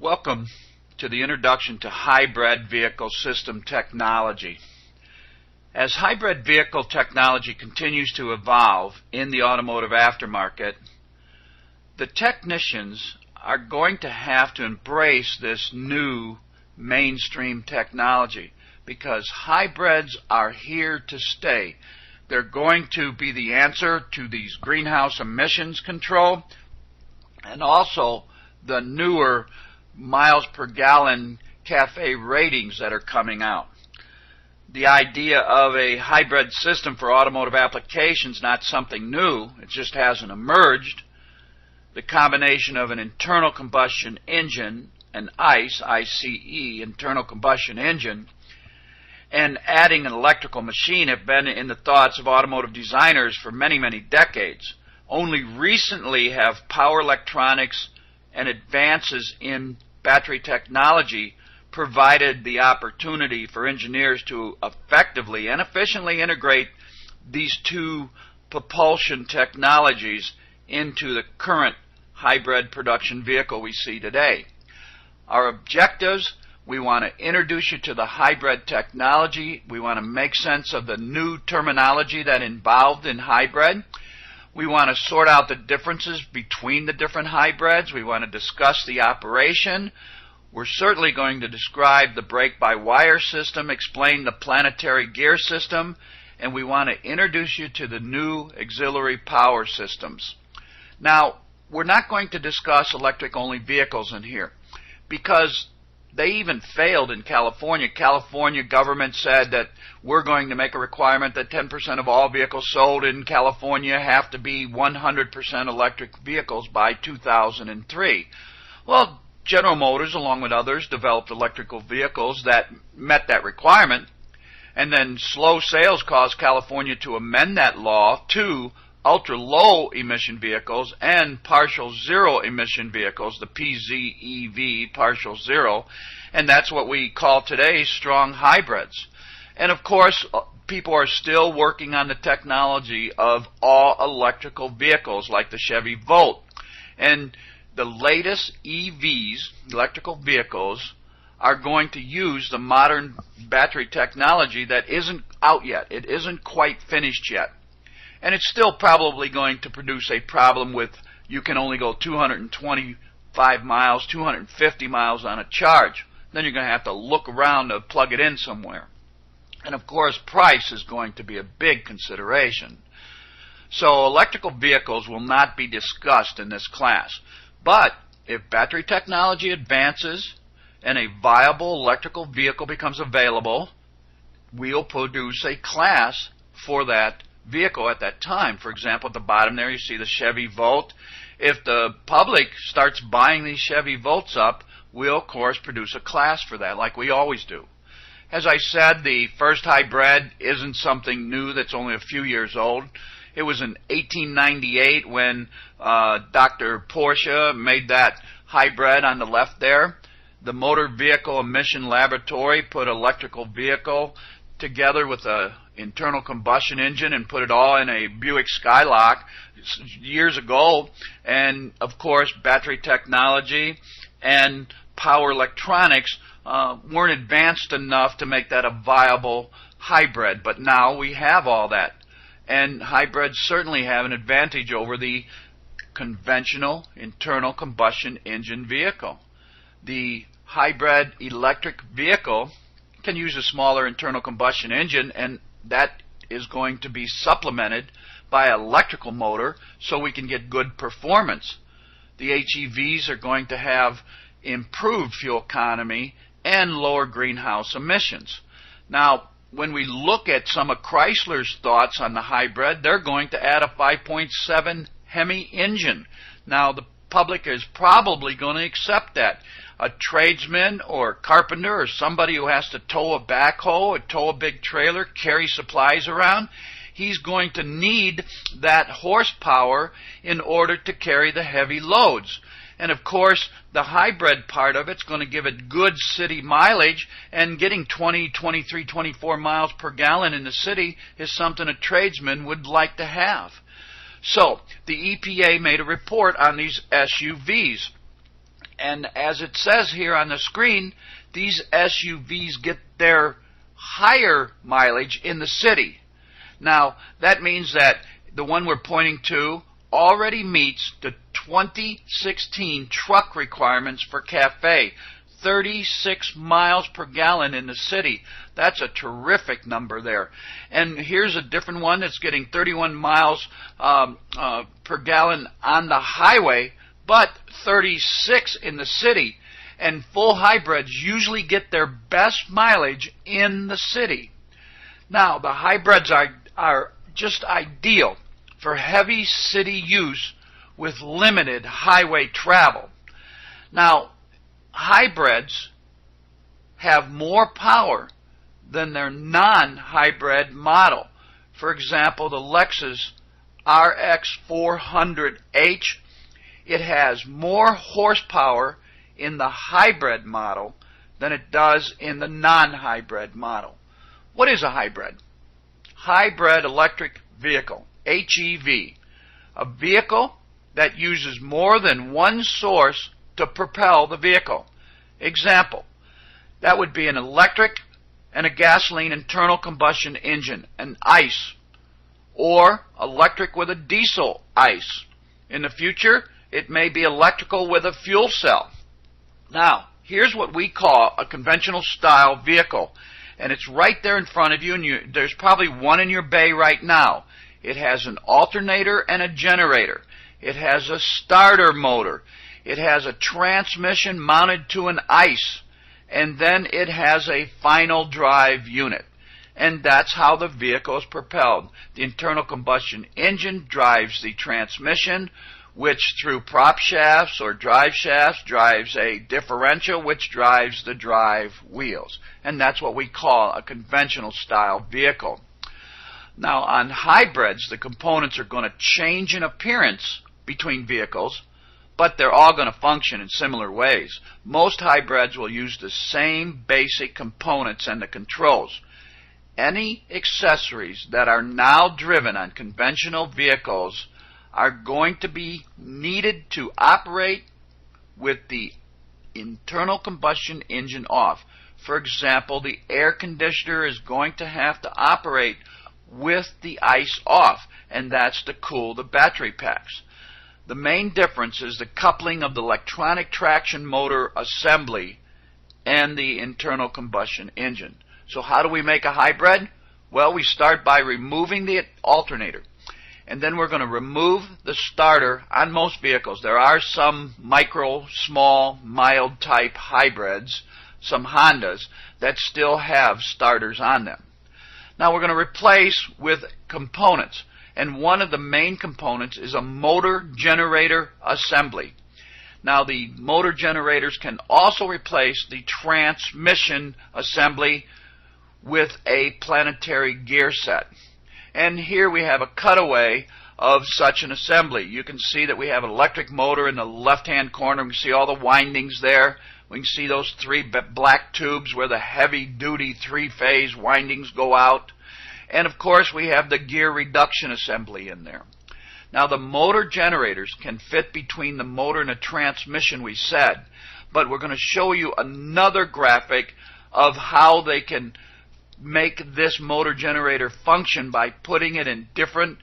Welcome to the introduction to hybrid vehicle system technology. As hybrid vehicle technology continues to evolve in the automotive aftermarket, the technicians are going to have to embrace this new mainstream technology because hybrids are here to stay. They're going to be the answer to these greenhouse emissions control and also the newer miles per gallon CAFE ratings that are coming out. The idea of a hybrid system for automotive applications is not something new. It just hasn't emerged. The combination of an internal combustion engine, an ICE, internal combustion engine, and adding an electrical machine have been in the thoughts of automotive designers for many, many decades. Only recently have power electronics and advances in battery technology provided the opportunity for engineers to effectively and efficiently integrate these two propulsion technologies into the current hybrid production vehicle we see today. Our objectives: we want to introduce you to the hybrid technology. We want to make sense of the new terminology that involved in hybrid. We want to sort out the differences between the different hybrids. We want to discuss the operation. We're certainly going to describe the brake-by-wire system, explain the planetary gear system, and we want to introduce you to the new auxiliary power systems. Now, we're not going to discuss electric-only vehicles in here because they even failed in California. California government said that we're going to make a requirement that 10% of all vehicles sold in California have to be 100% electric vehicles by 2003. Well, General Motors, along with others, developed electrical vehicles that met that requirement, and then slow sales caused California to amend that law to ultra-low emission vehicles and partial zero emission vehicles, the PZEV, partial zero, and that's what we call today strong hybrids. And of course, people are still working on the technology of all electrical vehicles like the Chevy Volt. And the latest EVs, electrical vehicles, are going to use the modern battery technology that isn't out yet. It isn't quite finished yet. And it's still probably going to produce a problem with you can only go 225 miles, 250 miles on a charge. Then you're going to have to look around to plug it in somewhere. And of course, price is going to be a big consideration. So electrical vehicles will not be discussed in this class. But if battery technology advances and a viable electrical vehicle becomes available, we'll produce a class for that vehicle at that time. For example, at the bottom there you see the Chevy Volt. If the public starts buying these Chevy Volts up, we'll of course produce a class for that like we always do. As I said, the first hybrid isn't something new that's only a few years old. It was in 1898 when Dr. Porsche made that hybrid on the left there. The Motor Vehicle Emission Laboratory put an electrical vehicle together with a internal combustion engine and put it all in a Buick Skylark years ago. And of course, battery technology and power electronics weren't advanced enough to make that a viable hybrid. But now we have all that. And hybrids certainly have an advantage over the conventional internal combustion engine vehicle. The hybrid electric vehicle can use a smaller internal combustion engine, and that is going to be supplemented by an electrical motor so we can get good performance. The HEVs are going to have improved fuel economy and lower greenhouse emissions. Now, when we look at some of Chrysler's thoughts on the hybrid, they're going to add a 5.7 Hemi engine. Now, the public is probably going to accept that. A tradesman or carpenter or somebody who has to tow a backhoe or tow a big trailer, carry supplies around, he's going to need that horsepower in order to carry the heavy loads. And of course, the hybrid part of it's going to give it good city mileage, and getting 20, 23, 24 miles per gallon in the city is something a tradesman would like to have. So, the EPA made a report on these SUVs. And as it says here on the screen, these SUVs get their higher mileage in the city. Now, that means that the one we're pointing to already meets the 2016 truck requirements for CAFE. 36 miles per gallon in the city. That's a terrific number there. And here's a different one that's getting 31 miles per gallon on the highway, but 36 in the city. And full hybrids usually get their best mileage in the city. Now, the hybrids are just ideal for heavy city use with limited highway travel. Now, hybrids have more power than their non-hybrid model. For example, the Lexus RX 400h, it has more horsepower in the hybrid model than it does in the non-hybrid model. What is a hybrid? Hybrid electric vehicle, HEV, a vehicle that uses more than one source to propel the vehicle. Example, that would be an electric and a gasoline internal combustion engine, an ICE, or electric with a diesel ICE. In the future, it may be electrical with a fuel cell. Now, here's what we call a conventional style vehicle, and it's right there in front of you, and there's probably one in your bay right now. It has an alternator and a generator. It has a starter motor. It has a transmission mounted to an ICE, and then it has a final drive unit. And that's how the vehicle is propelled. The internal combustion engine drives the transmission, which through prop shafts or drive shafts drives a differential, which drives the drive wheels. And that's what we call a conventional style vehicle. Now, on hybrids, the components are going to change in appearance between vehicles, but they're all going to function in similar ways. Most hybrids will use the same basic components and the controls. Any accessories that are now driven on conventional vehicles are going to be needed to operate with the internal combustion engine off. For example, the air conditioner is going to have to operate with the ICE off, and that's to cool the battery packs. The main difference is the coupling of the electronic traction motor assembly and the internal combustion engine. So how do we make a hybrid? Well, we start by removing the alternator, and then we're going to remove the starter on most vehicles. There are some micro, small, mild type hybrids, some Hondas, that still have starters on them. Now we're going to replace with components. And one of the main components is a motor generator assembly. Now, the motor generators can also replace the transmission assembly with a planetary gear set. And here we have a cutaway of such an assembly. You can see that we have an electric motor in the left-hand corner. We can see all the windings there. We can see those three black tubes where the heavy-duty three-phase windings go out. And of course, we have the gear reduction assembly in there. Now, the motor generators can fit between the motor and the transmission, we said, but we're going to show you another graphic of how they can make this motor generator function by putting it in different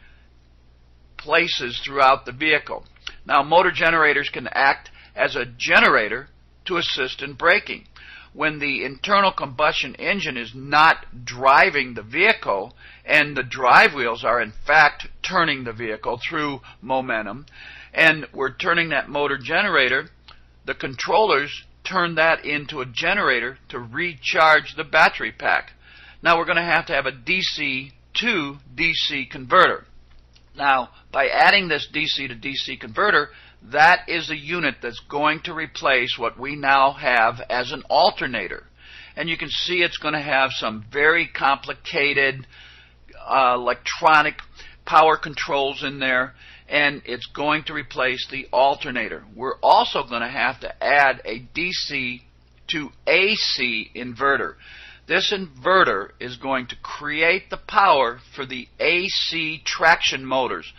places throughout the vehicle. Now, motor generators can act as a generator to assist in braking. When the internal combustion engine is not driving the vehicle and the drive wheels are in fact turning the vehicle through momentum, and we're turning that motor generator, the controllers turn that into a generator to recharge the battery pack. Now we're going to have a DC to DC converter. Now, by adding this DC to DC converter, that is a unit that's going to replace what we now have as an alternator. And you can see it's going to have some very complicated electronic power controls in there, and it's going to replace the alternator. We're also going to have to add a DC to AC inverter. This inverter is going to create the power for the AC traction motors.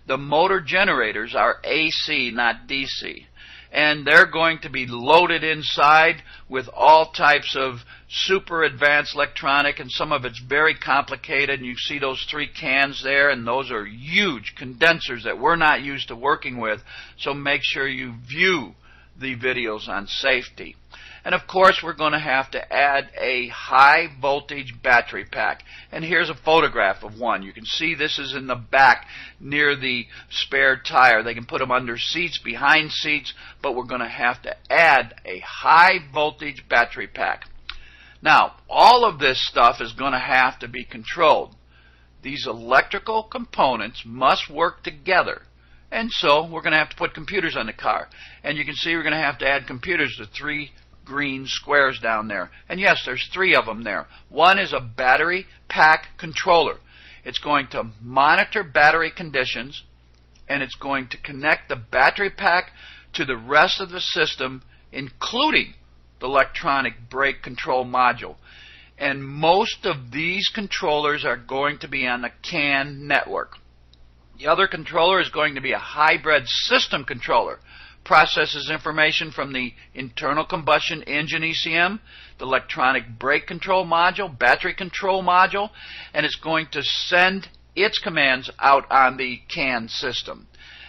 The motor generators are AC, not DC. and they're going to be loaded inside with all types of super advanced electronic, and some of it's very complicated. And you see those 3 cans there, and those are huge condensers that we're not used to working with. So make sure you view the videos on safety. And of course, we're going to have to add a high voltage battery pack. And here's a photograph of one. You can see this is in the back near the spare tire. They can put them under seats, behind seats, but we're going to have to add a high voltage battery pack. Now, all of this stuff is going to have to be controlled. These electrical components must work together. And so we're going to have to put computers on the car. And you can see we're going to have to add computers to 3 green squares down there. And yes, there's 3 of them there. One is a battery pack controller. It's going to monitor battery conditions, and it's going to connect the battery pack to the rest of the system, including the electronic brake control module. And most of these controllers are going to be on the CAN network. The other controller is going to be a hybrid system controller. Processes information from the internal combustion engine ECM, the electronic brake control module, battery control module, and it's going to send its commands out on the CAN system.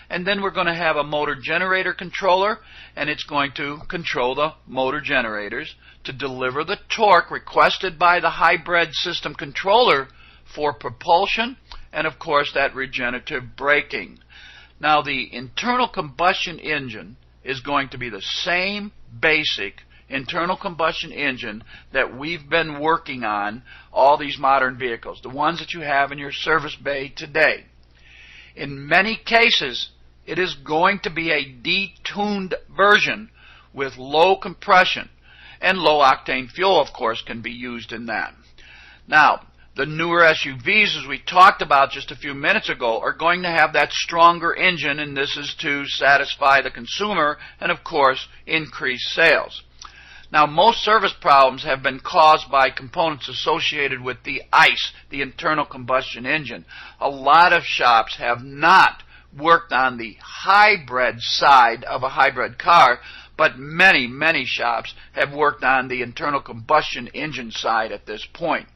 And then we're going to have a motor generator controller, and it's going to control the motor generators to deliver the torque requested by the hybrid system controller for propulsion and, of course, that regenerative braking. Now, the internal combustion engine is going to be the same basic internal combustion engine that we've been working on all these modern vehicles, the ones that you have in your service bay today. In many cases, it is going to be a detuned version with low compression, and low octane fuel, of course, can be used in that. Now, the newer SUVs, as we talked about just a few minutes ago, are going to have that stronger engine, and this is to satisfy the consumer and, of course, increase sales. Now, most service problems have been caused by components associated with the ICE, the internal combustion engine. A lot of shops have not worked on the hybrid side of a hybrid car, but many, many shops have worked on the internal combustion engine side at this point.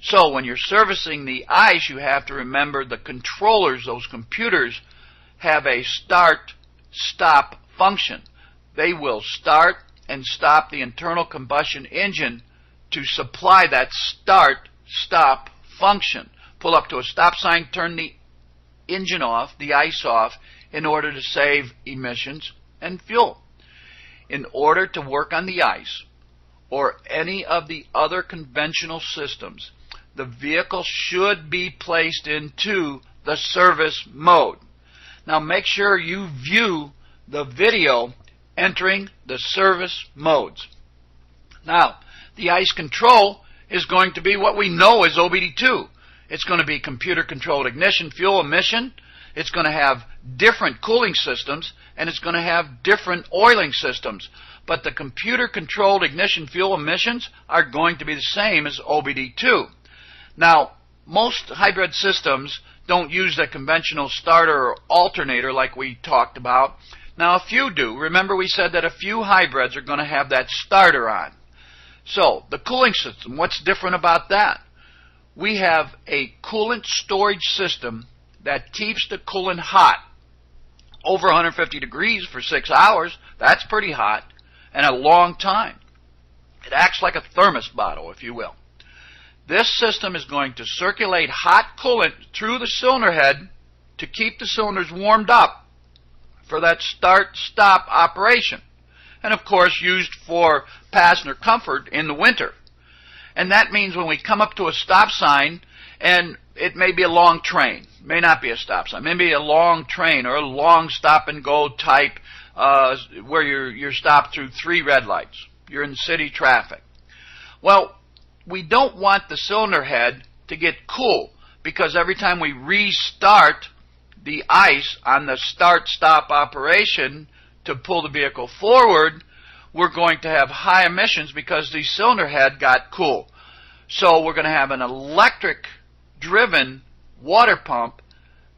So when you're servicing the ICE, you have to remember the controllers, those computers, have a start-stop function. They will start and stop the internal combustion engine to supply that start-stop function. Pull up to a stop sign, turn the engine off, the ICE off, in order to save emissions and fuel. In order to work on the ICE or any of the other conventional systems, the vehicle should be placed into the service mode. Now make sure you view the video entering the service modes. Now, the ICE control is going to be what we know as OBD2. It's going to be computer-controlled ignition, fuel emission. It's going to have different cooling systems, and it's going to have different oiling systems. But the computer-controlled ignition, fuel emissions are going to be the same as OBD2. Now, most hybrid systems don't use the conventional starter or alternator like we talked about. Now, a few do. Remember, we said that a few hybrids are going to have that starter on. So, the cooling system, what's different about that? We have a coolant storage system that keeps the coolant hot over 150 degrees for 6 hours. That's pretty hot, and a long time. It acts like a thermos bottle, if you will. This system is going to circulate hot coolant through the cylinder head to keep the cylinders warmed up for that start-stop operation. And of course used for passenger comfort in the winter. And that means when we come up to a stop sign, and it may be a long train, may not be a stop sign, maybe a long train or a long stop-and-go type where you're stopped through 3 red lights. You're in city traffic. Well, we don't want the cylinder head to get cool, because every time we restart the ICE on the start-stop operation to pull the vehicle forward, we're going to have high emissions because the cylinder head got cool. So we're going to have an electric-driven water pump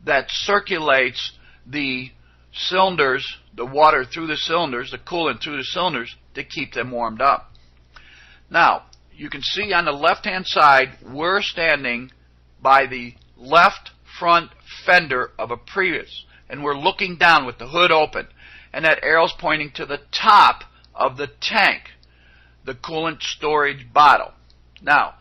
that circulates the cylinders, the water through the cylinders, the coolant through the cylinders, to keep them warmed up. Now, you can see on the left-hand side, we're standing by the left front fender of a Prius, and we're looking down with the hood open, and that arrow's pointing to the top of the tank, the coolant storage bottle. Now,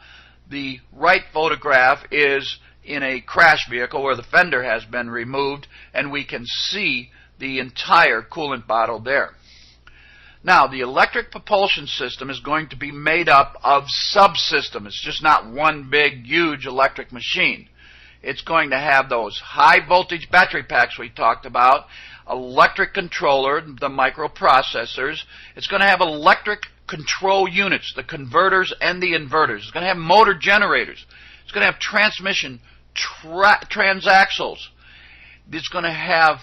the right photograph is in a crash vehicle where the fender has been removed, and we can see the entire coolant bottle there. Now, the electric propulsion system is going to be made up of subsystems. It's just not one big, huge electric machine. It's going to have those high voltage battery packs we talked about, electric controller, the microprocessors. It's going to have electric control units, the converters and the inverters. It's going to have motor generators. It's going to have transmission transaxles. It's going to have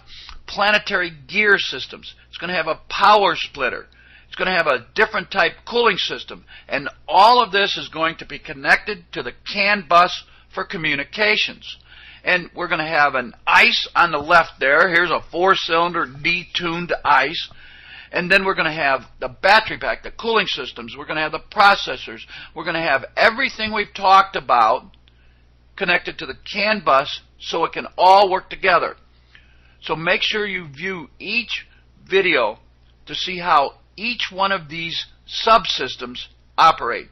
planetary gear systems. It's going to have a power splitter. It's going to have a different type cooling system. And all of this is going to be connected to the CAN bus for communications. And we're going to have an ICE on the left there. Here's a 4-cylinder detuned ICE. And then we're going to have the battery pack, the cooling systems. We're going to have the processors. We're going to have everything we've talked about connected to the CAN bus so it can all work together. So make sure you view each video to see how each one of these subsystems operate.